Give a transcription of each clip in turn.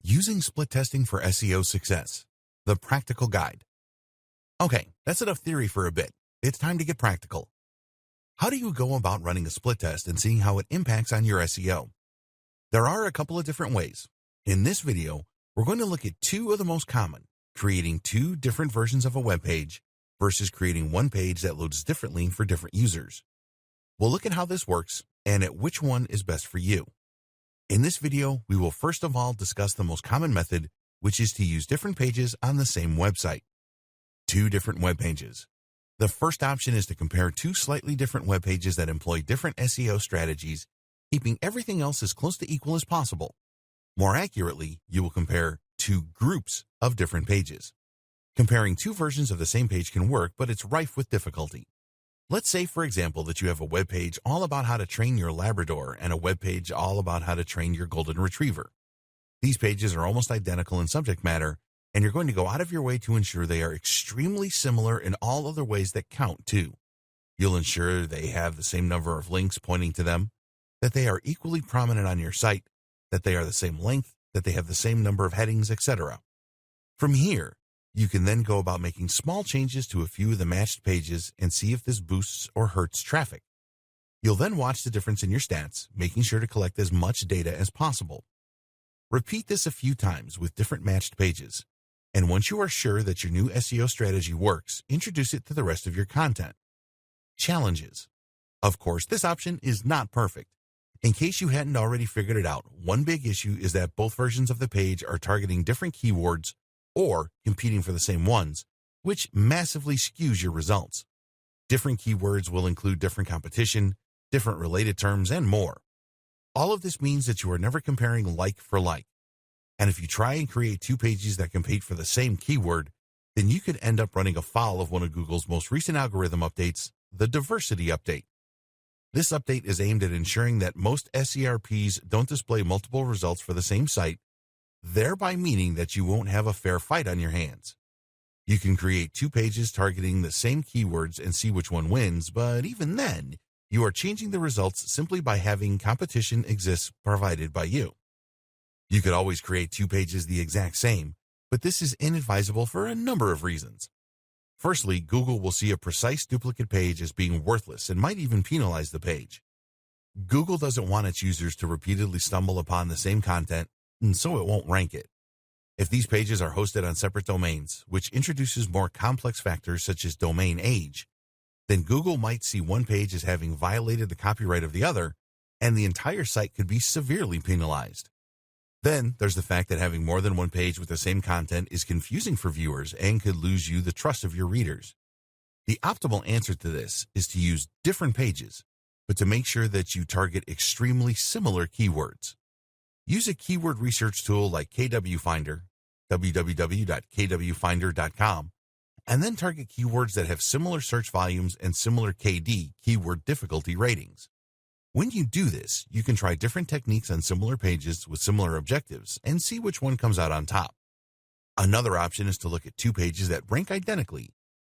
Using split testing for SEO success. The practical guide. Okay, that's enough theory for a bit. It's time to get practical. How do you go about running a split test and seeing how it impacts on your SEO? There are a couple of different ways. In this video, we're going to look at two of the most common, creating two different versions of a web page versus creating one page that loads differently for different users. We'll look at how this works and at which one is best for you. In this video, we will first of all discuss the most common method, which is to use different pages on the same website. Two different web pages. The first option is to compare two slightly different web pages that employ different SEO strategies, keeping everything else as close to equal as possible. More accurately, you will compare two groups of different pages. Comparing two versions of the same page can work, but it's rife with difficulty. Let's say, for example, that you have a web page all about how to train your Labrador and a web page all about how to train your Golden Retriever. These pages are almost identical in subject matter, and you're going to go out of your way to ensure they are extremely similar in all other ways that count, too. You'll ensure they have the same number of links pointing to them, that they are equally prominent on your site, that they are the same length, that they have the same number of headings, etc. From here, you can then go about making small changes to a few of the matched pages and see if this boosts or hurts traffic. You'll then watch the difference in your stats, making sure to collect as much data as possible. Repeat this a few times with different matched pages, and once you are sure that your new SEO strategy works, introduce it to the rest of your content. Challenges. Of course, this option is not perfect. In case you hadn't already figured it out, one big issue is that both versions of the page are targeting different keywords or competing for the same ones, which massively skews your results. Different keywords will include different competition, different related terms, and more. All of this means that you are never comparing like for like. And if you try and create two pages that compete for the same keyword, then you could end up running afoul of one of Google's most recent algorithm updates, the diversity update. This update is aimed at ensuring that most SERPs don't display multiple results for the same site, thereby meaning that you won't have a fair fight on your hands. You can create two pages targeting the same keywords and see which one wins, but even then, you are changing the results simply by having competition exist provided by you. You could always create two pages the exact same, but this is inadvisable for a number of reasons. Firstly, Google will see a precise duplicate page as being worthless and might even penalize the page. Google doesn't want its users to repeatedly stumble upon the same content, and so it won't rank it. If these pages are hosted on separate domains, which introduces more complex factors such as domain age, then Google might see one page as having violated the copyright of the other, and the entire site could be severely penalized. Then there's the fact that having more than one page with the same content is confusing for viewers and could lose you the trust of your readers. The optimal answer to this is to use different pages, but to make sure that you target extremely similar keywords. Use a keyword research tool like KW Finder, www.kwfinder.com, and then target keywords that have similar search volumes and similar KD, keyword difficulty ratings. When you do this, you can try different techniques on similar pages with similar objectives and see which one comes out on top. Another option is to look at two pages that rank identically,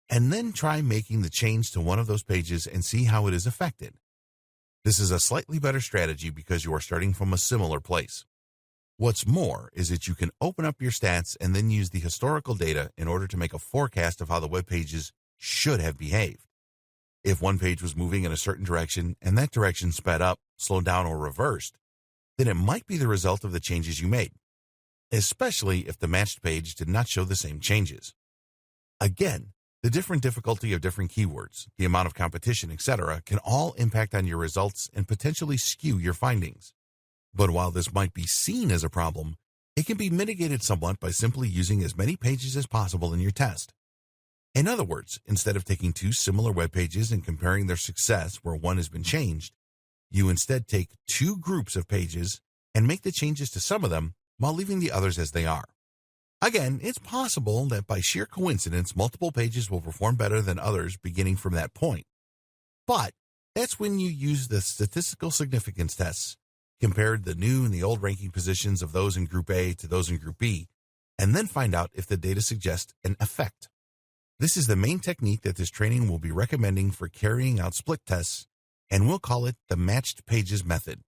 and then try making the change to one of those pages and see how it is affected. This is a slightly better strategy because you are starting from a similar place. What's more is that you can open up your stats and then use the historical data in order to make a forecast of how the web pages should have behaved. If one page was moving in a certain direction and that direction sped up, slowed down, or reversed, then it might be the result of the changes you made, especially if the matched page did not show the same changes. Again, the different difficulty of different keywords, the amount of competition, etc., can all impact on your results and potentially skew your findings. But while this might be seen as a problem, it can be mitigated somewhat by simply using as many pages as possible in your test. In other words, instead of taking two similar web pages and comparing their success where one has been changed, you instead take two groups of pages and make the changes to some of them while leaving the others as they are. Again, it's possible that by sheer coincidence, multiple pages will perform better than others beginning from that point. But that's when you use the statistical significance tests, compared the new and the old ranking positions of those in Group A to those in Group B, and then find out if the data suggests an effect. This is the main technique that this training will be recommending for carrying out split tests, and we'll call it the matched pages method.